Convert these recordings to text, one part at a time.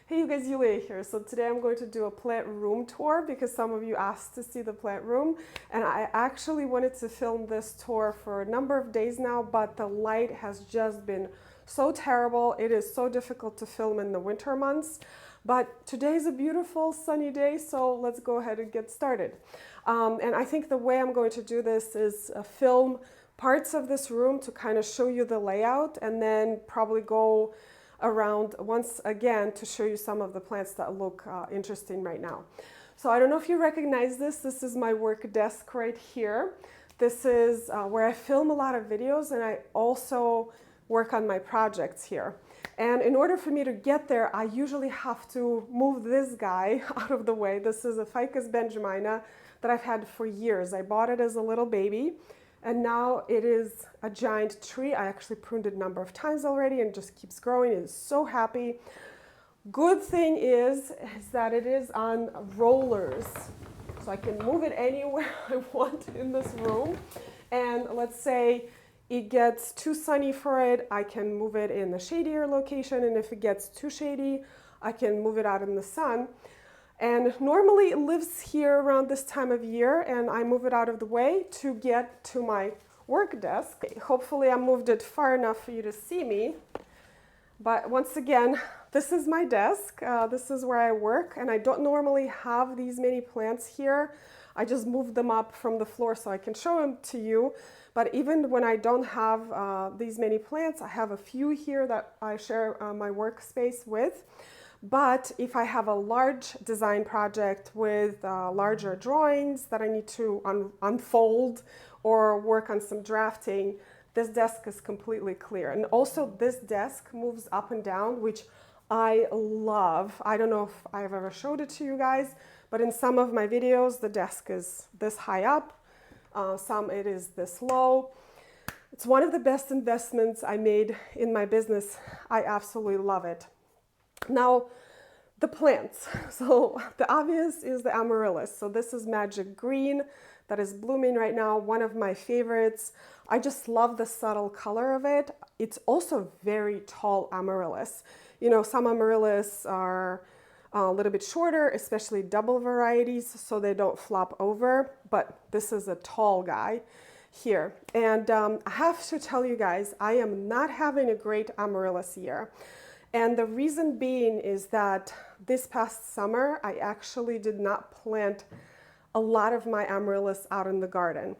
Hey you guys, Yulia here. So today I'm going to do a plant room tour because some of you asked to see the plant room, and I actually wanted to film this tour for a number of days now, but the light has just been so terrible. It is so difficult to film in the winter months, but today's a beautiful sunny day, so let's go ahead and get started. And I think the way I'm going to do this is film parts of this room to kind of show you the layout, and then probably go around once again to show you some of the plants that look interesting right now. So I don't know if you recognize this. This is my work desk right here. This is where I film a lot of videos, and I also work on my projects here. And in order for me to get there, I usually have to move this guy out of the way. This is a Ficus benjamina that I've had for years. I bought it as a little baby, and now it is a giant tree. I actually pruned it a number of times already and just keeps growing. It is so happy. Good thing is that it is on rollers, so I can move it anywhere I want in this room. And let's say it gets too sunny for it, I can move it in the shadier location, and if it gets too shady, I can move it out in the sun. And normally it lives here around this time of year, and I move it out of the way to get to my work desk. Hopefully I moved it far enough for you to see me. But once again, this is my desk. This is where I work, and I don't normally have these many plants here. I just moved them up from the floor so I can show them to you. But even when I don't have these many plants, I have a few here that I share my workspace with. But if I have a large design project with larger drawings that I need to unfold or work on some drafting, this desk is completely clear. And also this desk moves up and down, which I love. I don't know if I've ever showed it to you guys, but in some of my videos, the desk is this high up. Some it is this low. It's one of the best investments I made in my business. I absolutely love it. Now, the plants. So the obvious is the amaryllis. So this is magic green that is blooming right now, one of my favorites. I just love the subtle color of it. It's also very tall amaryllis. You know, some amaryllis are a little bit shorter, especially double varieties, so they don't flop over, but this is a tall guy here. And I have to tell you guys, I am not having a great amaryllis year. And the reason being is that this past summer, I actually did not plant a lot of my amaryllis out in the garden.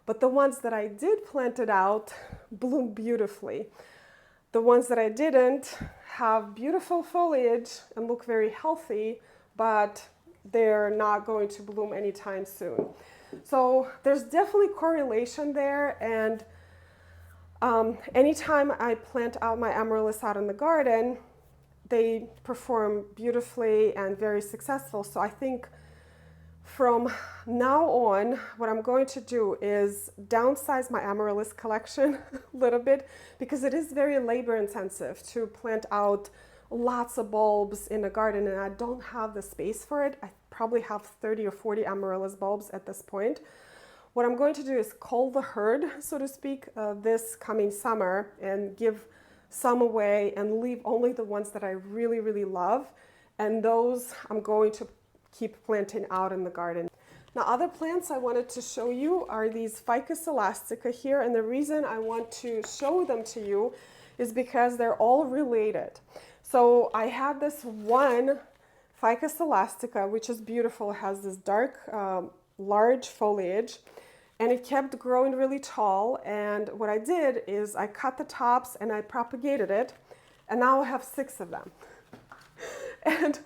But the ones that I did plant it out bloom beautifully. The ones that I didn't have beautiful foliage and look very healthy, but they're not going to bloom anytime soon. So there's definitely correlation there, and anytime I plant out my amaryllis out in the garden, they perform beautifully and very successful. So I think from now on, what I'm going to do is downsize my amaryllis collection a little bit, because it is very labor intensive to plant out lots of bulbs in a garden, and I don't have the space for it. I probably have 30 or 40 amaryllis bulbs at this point. What I'm going to do is cull the herd, so to speak, this coming summer, and give some away and leave only the ones that I really, really love. And those I'm going to keep planting out in the garden. Now, other plants I wanted to show you are these Ficus elastica here. And the reason I want to show them to you is because they're all related. So I had this one Ficus elastica, which is beautiful. It has this dark, large foliage, and it kept growing really tall. And what I did is I cut the tops and I propagated it, and now I have 6 of them. And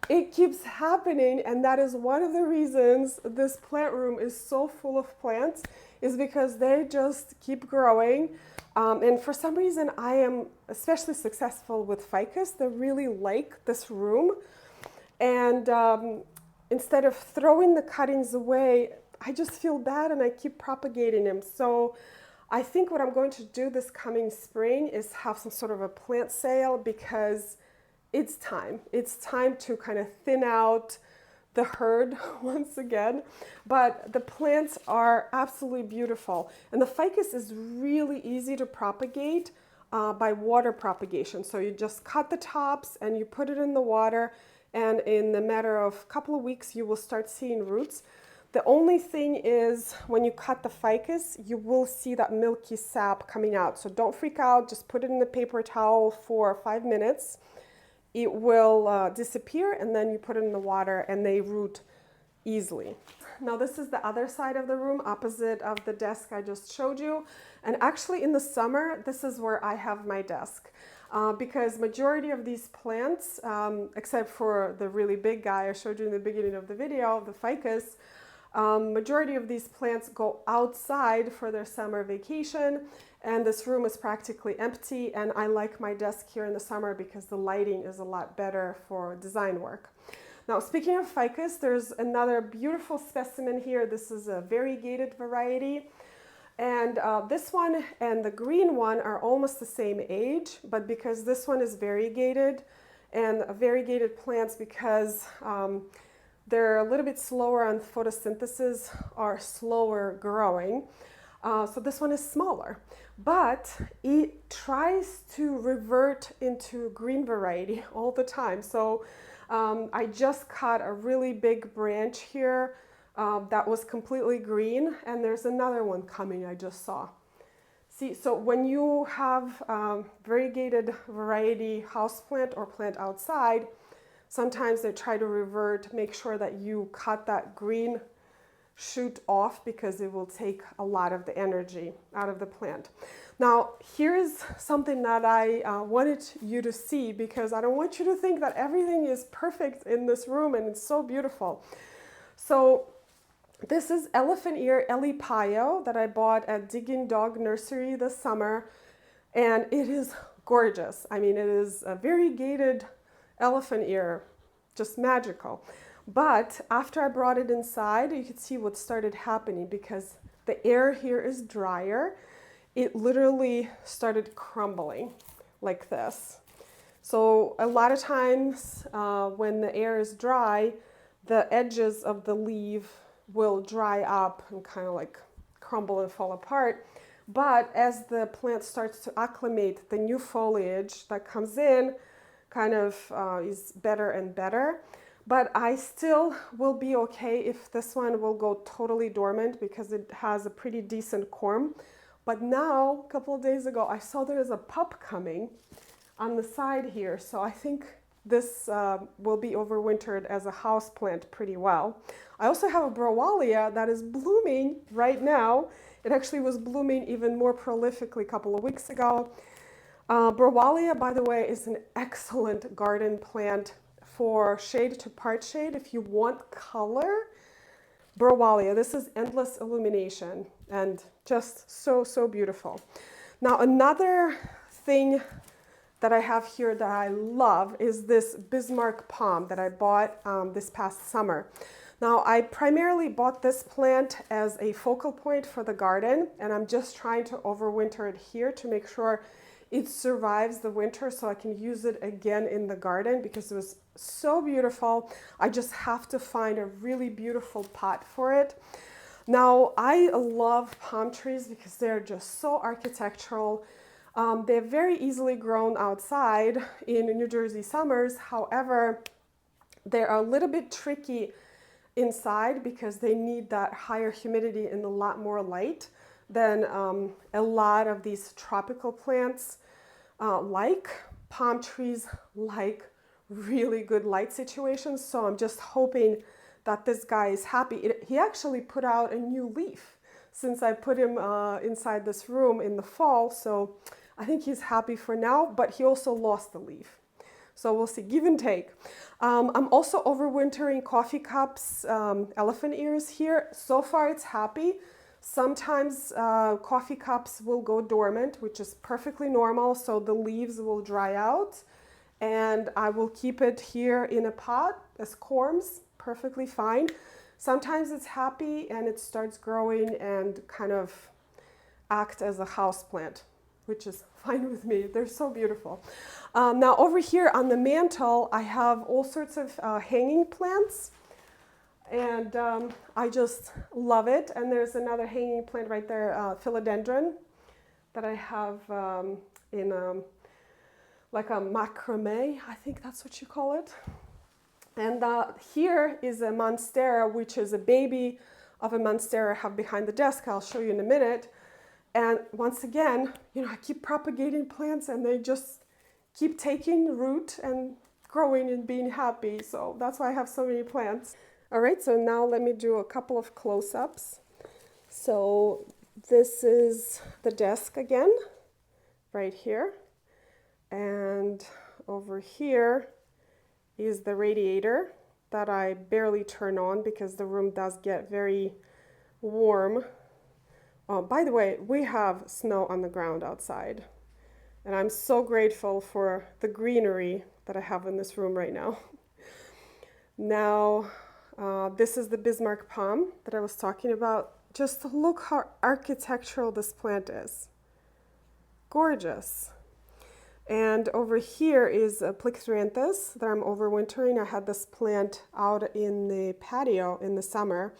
it keeps happening, and that is one of the reasons this plant room is so full of plants, is because they just keep growing. And for some reason, I am especially successful with ficus. They really like this room. And instead of throwing the cuttings away, I just feel bad and I keep propagating them. So I think what I'm going to do this coming spring is have some sort of a plant sale, because it's time. It's time to kind of thin out the herd once again. But the plants are absolutely beautiful. And the ficus is really easy to propagate. by water propagation. So you just cut the tops and you put it in the water, and in a matter of a couple of weeks you will start seeing roots. The only thing is when you cut the ficus, you will see that milky sap coming out. So don't freak out, just put it in the paper towel for 5 minutes. It will disappear, and then you put it in the water and they root easily. Now this is the other side of the room, opposite of the desk I just showed you. And actually in the summer, this is where I have my desk. Because majority of these plants, except for the really big guy I showed you in the beginning of the video, the ficus, majority of these plants go outside for their summer vacation, and this room is practically empty, and I like my desk here in the summer because the lighting is a lot better for design work. Now, speaking of ficus, there's another beautiful specimen here. This is a variegated variety, and this one and the green one are almost the same age, but because this one is variegated, and variegated plants, because they're a little bit slower on photosynthesis, are slower growing. So this one is smaller, but it tries to revert into green variety all the time. So I just cut a really big branch here that was completely green, and there's another one coming I just saw. See, so when you have variegated variety houseplant or plant outside, sometimes they try to revert, make sure that you cut that green shoot off because it will take a lot of the energy out of the plant. Now, here's something that I wanted you to see, because I don't want you to think that everything is perfect in this room and it's so beautiful. So this is elephant ear Elipayo that I bought at Digging Dog Nursery this summer, and it is gorgeous. I mean, it is a variegated elephant ear, just magical. But after I brought it inside, you could see what started happening, because the air here is drier. It literally started crumbling like this. So a lot of times when the air is dry, the edges of the leaf will dry up and kind of like crumble and fall apart. But as the plant starts to acclimate, the new foliage that comes in kind of is better and better. But I still will be okay if this one will go totally dormant, because it has a pretty decent corm. But now, a couple of days ago, I saw there's a pup coming on the side here. So I think this will be overwintered as a house plant pretty well. I also have a Browalia that is blooming right now. It actually was blooming even more prolifically a couple of weeks ago. Browalia, by the way, is an excellent garden plant for shade to part shade. If you want color, Browalia, this is endless illumination and just so, so beautiful. Now, another thing that I have here that I love is this Bismarck palm that I bought this past summer. Now, I primarily bought this plant as a focal point for the garden, and I'm just trying to overwinter it here to make sure it survives the winter so I can use it again in the garden, because it was so beautiful. I just have to find a really beautiful pot for it. Now, I love palm trees because they're just so architectural. They're very easily grown outside in New Jersey summers. However, they're a little bit tricky inside because they need that higher humidity and a lot more light than a lot of these tropical plants. Like palm trees like really good light situations. So I'm just hoping that this guy is happy. He actually put out a new leaf since I put him inside this room in the fall. So I think he's happy for now, but he also lost the leaf. So we'll see, give and take. I'm also overwintering coffee cups, elephant ears here. So far it's happy. Sometimes coffee cups will go dormant, which is perfectly normal. So the leaves will dry out, and I will keep it here in a pot as corms, perfectly fine. Sometimes it's happy and it starts growing and kind of act as a house plant, which is fine with me. They're so beautiful. Now over here on the mantle, I have all sorts of hanging plants, and I just love it. And there's another hanging plant right there, philodendron, that I have in like a macrame, I think that's what you call it. And here is a monstera, which is a baby of a monstera I have behind the desk. I'll show you in a minute. And once again, you know, I keep propagating plants and they just keep taking root and growing and being happy. So that's why I have so many plants. All right, so now let me do a couple of close-ups. So this is the desk again, right here. And over here is the radiator that I barely turn on because the room does get very warm. By the way, we have snow on the ground outside, and I'm so grateful for the greenery that I have in this room right now. Now, this is the Bismarck palm that I was talking about. Just look how architectural this plant is. Gorgeous. And over here is a Plicthranthes that I'm overwintering. I had this plant out in the patio in the summer.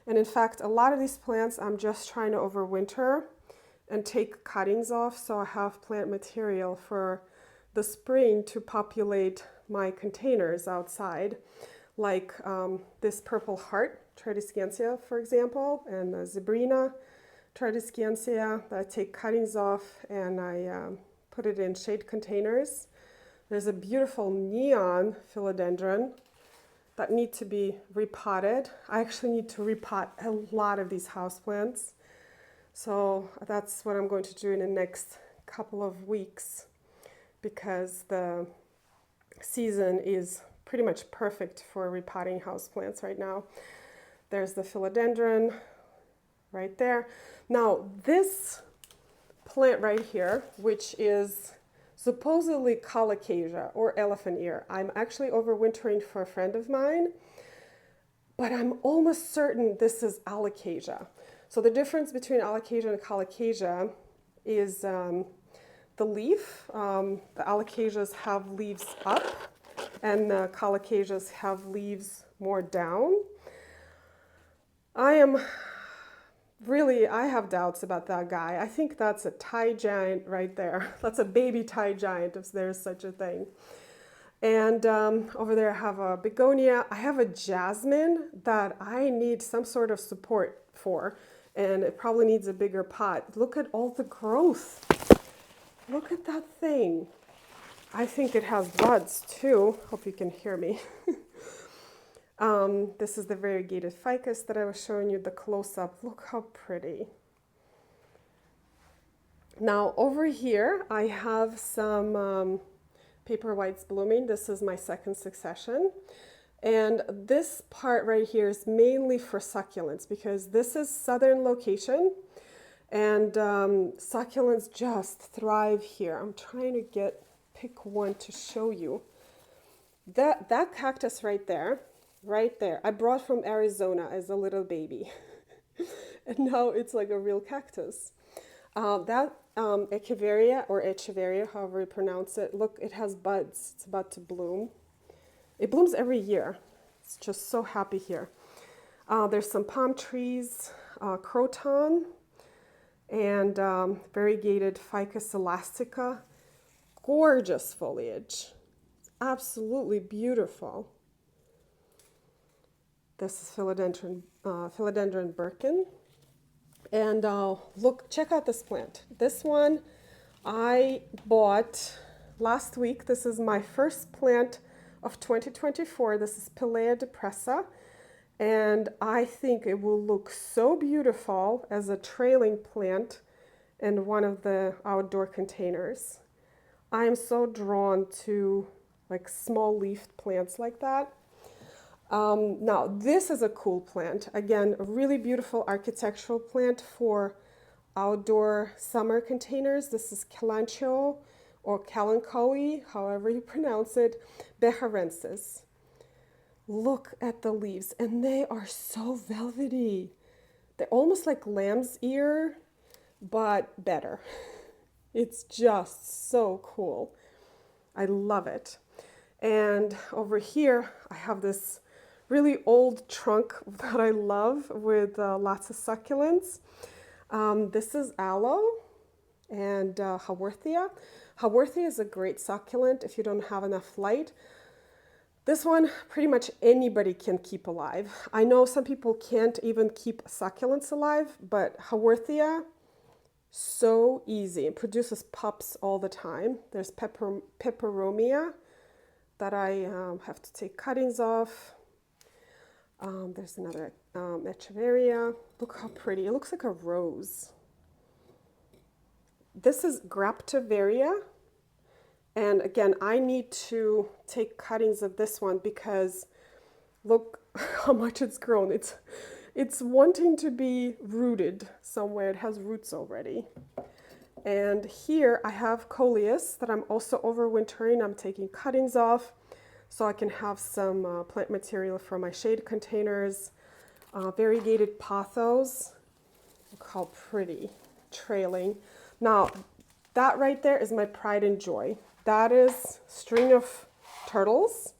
And in fact, a lot of these plants I'm just trying to overwinter and take cuttings off so I have plant material for the spring to populate my containers outside. Like this purple heart, Tridescantia, for example, and the Zebrina Tridescantia that I take cuttings off and I put it in shade containers. There's a beautiful neon philodendron that need to be repotted. I actually need to repot a lot of these houseplants. So that's what I'm going to do in the next couple of weeks because the season is pretty much perfect for repotting houseplants right now. There's the philodendron right there. Now this plant right here, which is supposedly colocasia or elephant ear. I'm actually overwintering for a friend of mine, but I'm almost certain this is alocasia. So the difference between alocasia and colocasia is the leaf. The alocasias have leaves up and the colocasias have leaves more down. I have doubts about that guy. I think that's a tie giant right there. That's a baby tie giant, if there's such a thing. And over there I have a begonia. I have a jasmine that I need some sort of support for, and it probably needs a bigger pot. Look at all the growth. Look at that thing. I think it has buds too. Hope you can hear me. This is the variegated ficus that I was showing you, the close-up. Look how pretty. Now over here I have some paper whites blooming. This is my second succession. And this part right here is mainly for succulents because this is southern location and succulents just thrive here. I'm trying to pick one to show you. That cactus right there, I brought from Arizona as a little baby. And now it's like a real cactus. That Echeveria or Echeveria, however you pronounce it, look, it has buds. It's about to bloom. It blooms every year. It's just so happy here. There's some palm trees, croton, and variegated Ficus elastica. Gorgeous foliage. It's absolutely beautiful. This is philodendron Birkin. And check out this plant. This one I bought last week. This is my first plant of 2024. This is Pilea depressa. And I think it will look so beautiful as a trailing plant in one of the outdoor containers. I am so drawn to like small leafed plants like that. Now this is a cool plant. Again, a really beautiful architectural plant for outdoor summer containers. This is Kalanchoe or Kalanchoe, however you pronounce it, beharensis. Look at the leaves, and they are so velvety. They're almost like lamb's ear, but better. It's just so cool. I love it. And over here, I have this really old trunk that I love with lots of succulents. This is aloe, and Haworthia. Haworthia is a great succulent if you don't have enough light. This one, pretty much anybody can keep alive. I know some people can't even keep succulents alive, but Haworthia, so easy. It produces pups all the time. There's peperomia that I have to take cuttings off. There's another echeveria. Look how pretty. It looks like a rose. This is graptivaria. And again, I need to take cuttings of this one because look how much it's grown. It's wanting to be rooted somewhere. It has roots already. And here I have coleus that I'm also overwintering. I'm taking cuttings off so I can have some plant material for my shade containers. Variegated pothos. Look how pretty. Trailing. Now, that right there is my pride and joy. That is string of turtles.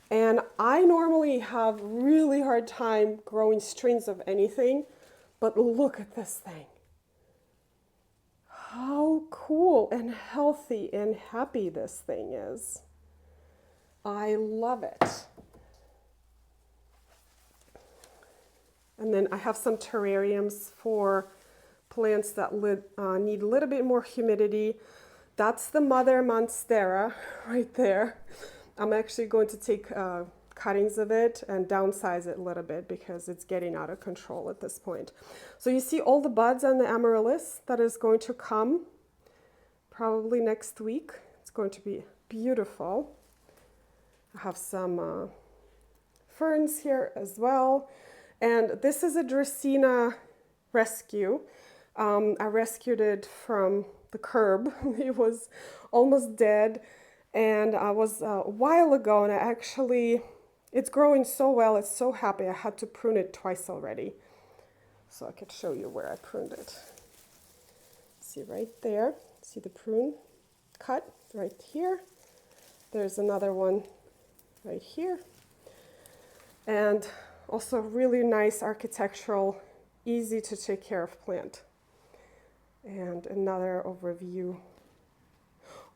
And I normally have really hard time growing strings of anything, but look at this thing. How cool and healthy and happy this thing is. I love it. And then I have some terrariums for plants that need a little bit more humidity. That's the Mother Monstera right there. I'm actually going to take cuttings of it and downsize it a little bit because it's getting out of control at this point. So you see all the buds on the amaryllis that is going to come probably next week. It's going to be beautiful. I have some ferns here as well. And this is a Dracaena rescue. I rescued it from the curb. It was almost dead. And I was a while ago, and it's growing so well. It's so happy. I had to prune it twice already. So I could show you where I pruned it. See right there. See the prune cut right here. There's another one right here. And also really nice architectural, easy to take care of plant. And another overview.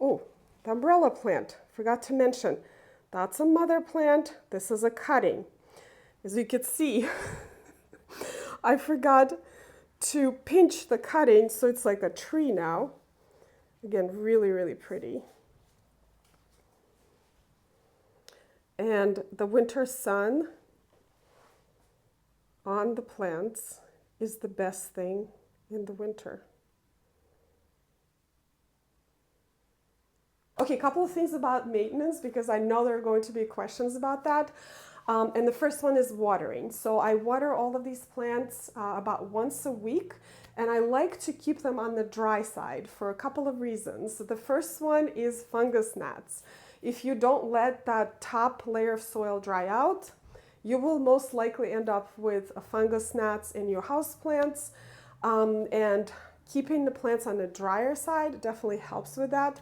Oh, the umbrella plant, forgot to mention. That's a mother plant. This is a cutting. As you can see, I forgot to pinch the cutting, so it's like a tree now. Again, really, really pretty. And the winter sun on the plants is the best thing in the winter. Okay, a couple of things about maintenance because I know there are going to be questions about that. And the first one is watering. So I water all of these plants about once a week, and I like to keep them on the dry side for a couple of reasons. The first one is fungus gnats. If you don't let that top layer of soil dry out, you will most likely end up with a fungus gnats in your house plants. And keeping the plants on the drier side definitely helps with that.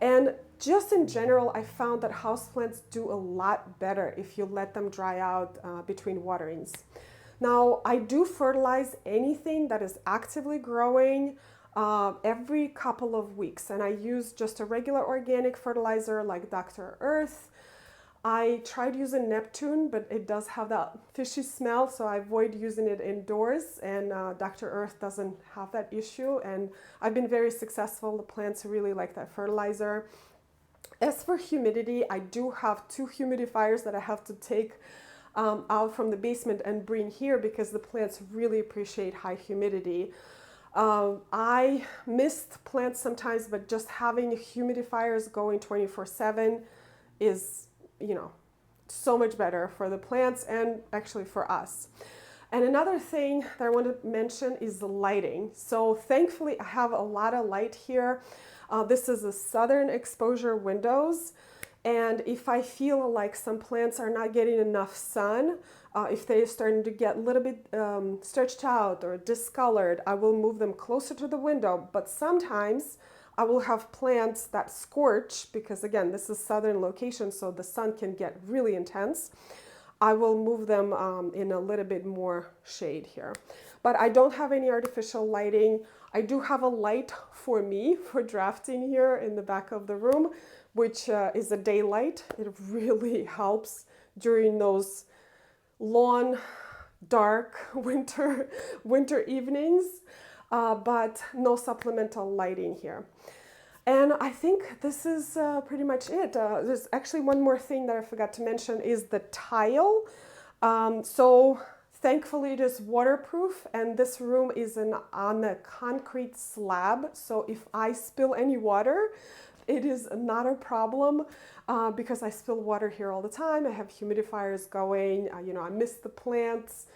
And just in general, I found that houseplants do a lot better if you let them dry out between waterings. Now, I do fertilize anything that is actively growing every couple of weeks, and I use just a regular organic fertilizer like Dr. Earth. I tried using Neptune, but it does have that fishy smell, so I avoid using it indoors, and Dr. Earth doesn't have that issue, and I've been very successful. The plants really like that fertilizer. As for humidity, I do have 2 humidifiers that I have to take out from the basement and bring here because the plants really appreciate high humidity. I missed plants sometimes, but just having humidifiers going 24/7 is, so much better for the plants and actually for us. And another thing that I want to mention is the lighting. So thankfully I have a lot of light here. This is a southern exposure windows. And if I feel like some plants are not getting enough sun, if they're starting to get a little bit stretched out or discolored, I will move them closer to the window. But sometimes I will have plants that scorch because, again, this is southern location, so the sun can get really intense. I will move them in a little bit more shade here. But I don't have any artificial lighting. I do have a light for me for drafting here in the back of the room, which is a daylight. It really helps during those long, dark winter evenings, but no supplemental lighting here. And I think this is pretty much it. There's actually one more thing that I forgot to mention is the tile. So thankfully it is waterproof, and this room is on a concrete slab. So if I spill any water, it is not a problem because I spill water here all the time. I have humidifiers going, you know, I miss the plants.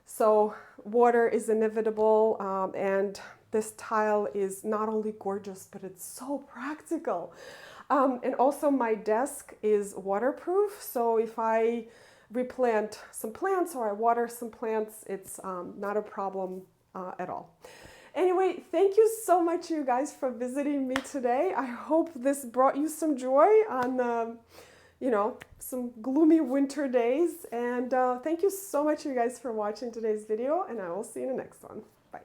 So water is inevitable, and this tile is not only gorgeous, but it's so practical. And also my desk is waterproof, so if I replant some plants or I water some plants, it's not a problem at all. Anyway, thank you so much, you guys, for visiting me today. I hope this brought you some joy on you know, some gloomy winter days. And thank you so much, you guys, for watching today's video, and I will see you in the next one. Bye.